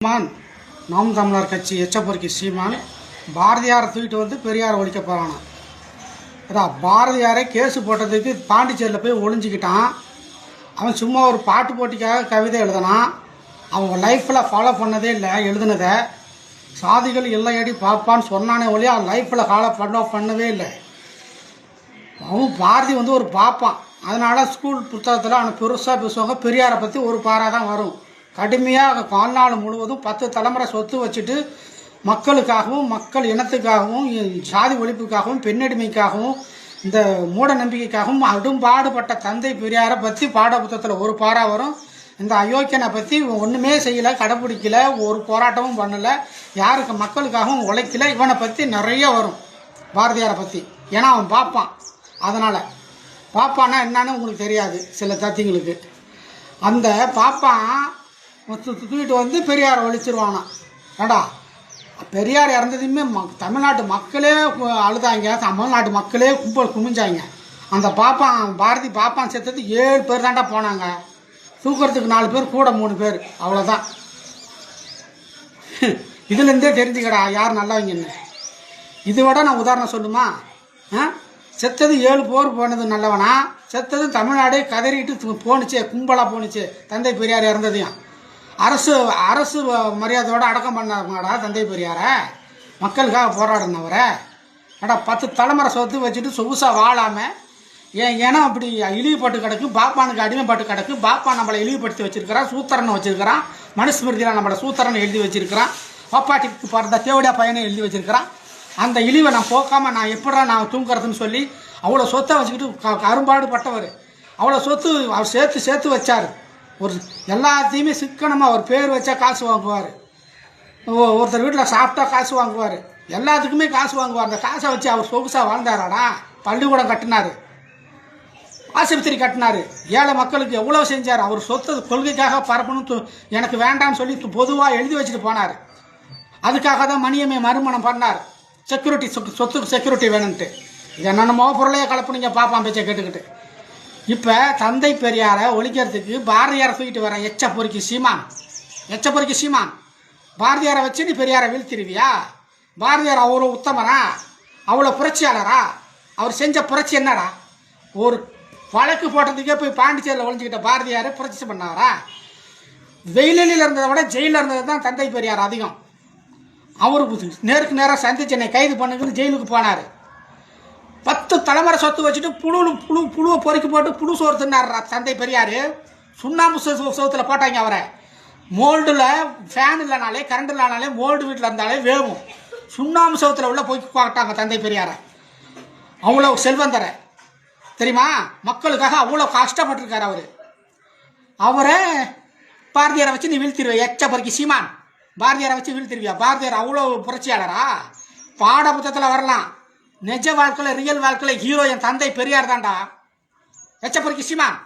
சீமான் நாம் தமிழர் கட்சி எச்சப்பொறுக்கி சீமான் பாரதியாரை தூக்கிட்டு வந்து பெரியார் ஒழிக்க போகிறானா. அதான் பாரதியாரை கேஸு போட்டதுக்கு பாண்டிச்சேரியில் போய் ஒளிஞ்சிக்கிட்டான். அவன் சும்மா ஒரு பாட்டு போட்டிக்காக கவிதை எழுதினான். அவங்க லைஃப்பில் ஃபாலோ பண்ணதே இல்லை. எழுதுனதை சாதிகள் இல்லையடி பார்ப்பான்னு சொன்னானே ஒழிய அவன் லைஃப்பில் ஃபாலோ பண்ணவே இல்லை. அவன் பாரதி வந்து ஒரு பார்ப்பான். அதனால் ஸ்கூல் புத்தகத்தில் அவனை பெருசாக பேசுவாங்க. பெரியாரை பற்றி ஒரு பாராக தான் வரும். கடுமையாக வாழ்நாள் முழுவதும் 10 தலைமுறை சொத்து வச்சுட்டு மக்களுக்காகவும் மக்கள் இனத்துக்காகவும் சாதி ஒழிப்புக்காகவும் பெண்ணடிமைக்காகவும் இந்த மூட நம்பிக்கைக்காகவும் அடும்பாடுபட்ட தந்தை பெரியாரை பற்றி பாட புத்தகத்தில் ஒரு பாரா வரும். இந்த அயோக்கியனை பற்றி ஒன்றுமே செய்யலை, கடைப்பிடிக்கல, ஒரு போராட்டமும் பண்ணலை, யாருக்கு மக்களுக்காகவும் உழைக்கல. இவனை பற்றி நிறைய வரும் பாரதியாரை பற்றி. ஏன்னா அவன் பார்ப்பான். அதனால் பாப்பான்னா என்னன்னு உங்களுக்கு தெரியாது சில தத்திங்களுக்கு. அந்த பாப்பான் தூக்கிட்டு வந்து பெரியாரை ஒழிச்சிருவானா. ஏடா பெரியார் இறந்ததுமே தமிழ்நாட்டு மக்களே அழுதாங்க, தமிழ்நாட்டு மக்களே குமிஞ்சாங்க. அந்த பாப்பான் பாரதி பாப்பான் செத்தது 7 பேர் தாண்டா போனாங்க. தூக்கிறதுக்கு 4 பேர், கூட 3 பேர், அவ்வளோதான். இதுலேருந்தே தெரிஞ்சுக்கடா யார் நல்லவங்கன்னு. இதை விட நான் உதாரணம் சொல்லுமா? செத்தது 7 பேர் போனது நல்லவனா? செத்தது தமிழ்நாடே கதறிட்டு போணுச்சே, கும்பலாக போணுச்சு தந்தை பெரியார் இறந்ததையும். அரசு மரியாதையோடு அடக்கம் பண்ணாடா தந்தை பெரியாரை, மக்களுக்காக போராடினவரை. ஏடா 10 தலைமுறை சொத்து வச்சுட்டு சொகுசாக வாழாமல் ஏன்னா அப்படி இழிவுபட்டு கிடக்கு, பாப்பானுக்கு அடிமைப்பட்டு கிடக்கு. பாப்பா நம்மளை இழிவுபடுத்தி வச்சிருக்கிறான், சூத்திரனை வச்சிருக்கிறான், மனுஸ்மிருதியில் நம்மளை சூத்திரனை எழுதி வச்சிருக்கிறான், பாப்பாட்டிக்கு பிறந்த தேவடியா பையனை எழுதி வச்சிருக்கிறான். அந்த இழிவை நான் போக்காமல் நான் எப்படா நான் தூங்குறதுன்னு சொல்லி அவ்வளோ சொத்தை வச்சுக்கிட்டு அரும்பாடுபட்டவர். அவ்வளோ சொத்து அவர் சேர்த்து வச்சார். ஒரு எல்லாத்தையுமே சிக்கனமாக ஒரு பேர் வச்சா காசு வாங்குவார். ஒருத்தர் வீட்டில் சாப்பிட்டா காசு வாங்குவார். எல்லாத்துக்குமே காசு வாங்குவார். அந்த காசை வச்சு அவர் சொகுசாக வாழ்ந்தாராடா. பள்ளிக்கூடம் கட்டினார், ஆஸ்பத்திரி கட்டினார், ஏழை மக்களுக்கு எவ்வளோ செஞ்சார். அவர் சொத்து கொள்கைக்காக பரப்பணும், எனக்கு வேண்டாம்னு சொல்லி பொதுவாக எழுதி வச்சுட்டு போனார். அதுக்காக தான் மணியம்மை மறுமணம் பண்ணார். செக்யூரிட்டி, சொத்துக்கு செக்யூரிட்டி வேணும்ன்ட்டு. இது என்னென்னமோ பொருளையே கலப்புனீங்க பாப்பான் பேச்சை கேட்டுக்கிட்டு. இப்போ தந்தை பெரியாரை ஒழிக்கிறதுக்கு பாரதியாரை தூக்கிட்டு வர எச்சப்பொறுக்கி சீமான் பாரதியாரை வச்சு நீ பெரியாரை வீழ்த்திடுவியா? பாரதியார் அவ்வளோ உத்தமரா? அவ்வளோ புரட்சியாளரா? அவர் செஞ்ச புரட்சி என்னடா? ஒரு வழக்கு போட்டதுக்கே போய் பாண்டிச்சேரியில் ஒழிஞ்சிக்கிட்ட பாரதியார் புரட்சி பண்ணாரா? வெயிலில் இருந்ததை விட ஜெயிலில் இருந்தது தான் தந்தை பெரியார் அதிகம். அவருக்கு நேருக்கு நேராக சந்திச்சு என்னை கைது பண்ணுங்கன்னு ஜெயிலுக்கு போனார். 10 தலைமுறை சொத்து வச்சுட்டு புழுவை பொறுக்கி போட்டு புழு சோறு தின்னார் தந்தை பெரியார். சுண்ணாம்பு சோத்தில் போட்டாங்க அவரை. மோல்டில் ஃபேன் இல்லைனாலே, கரண்ட் இல்லைனாலே, மோல்டு வீட்டில் இருந்தாலே வேகும். சுண்ணாம்பு சோத்தில் உள்ள போய் போட்டாங்க தந்தை பெரியாரை. அவ்வளோ செல்வந்தரை தெரியுமா? மக்களுக்காக அவ்வளோ கஷ்டப்பட்டிருக்கார் அவர். அவரை பாரதியாரை வச்சு நீ வீழ்த்திடுவ எச்சப்பொறுக்கி சீமான். பாரதியாரை வச்சு வீழ்த்திருவியா? பாரதியார் அவ்வளோ புரட்சியாளரா? பாட புத்தகத்தில் வரலாம். நிஜ வாழ்க்கையில், ரியல் வாழ்க்கையில் ஹீரோ என் தந்தை பெரியார் தான்டா. எச்சப்பொறுக்கி சீமான்.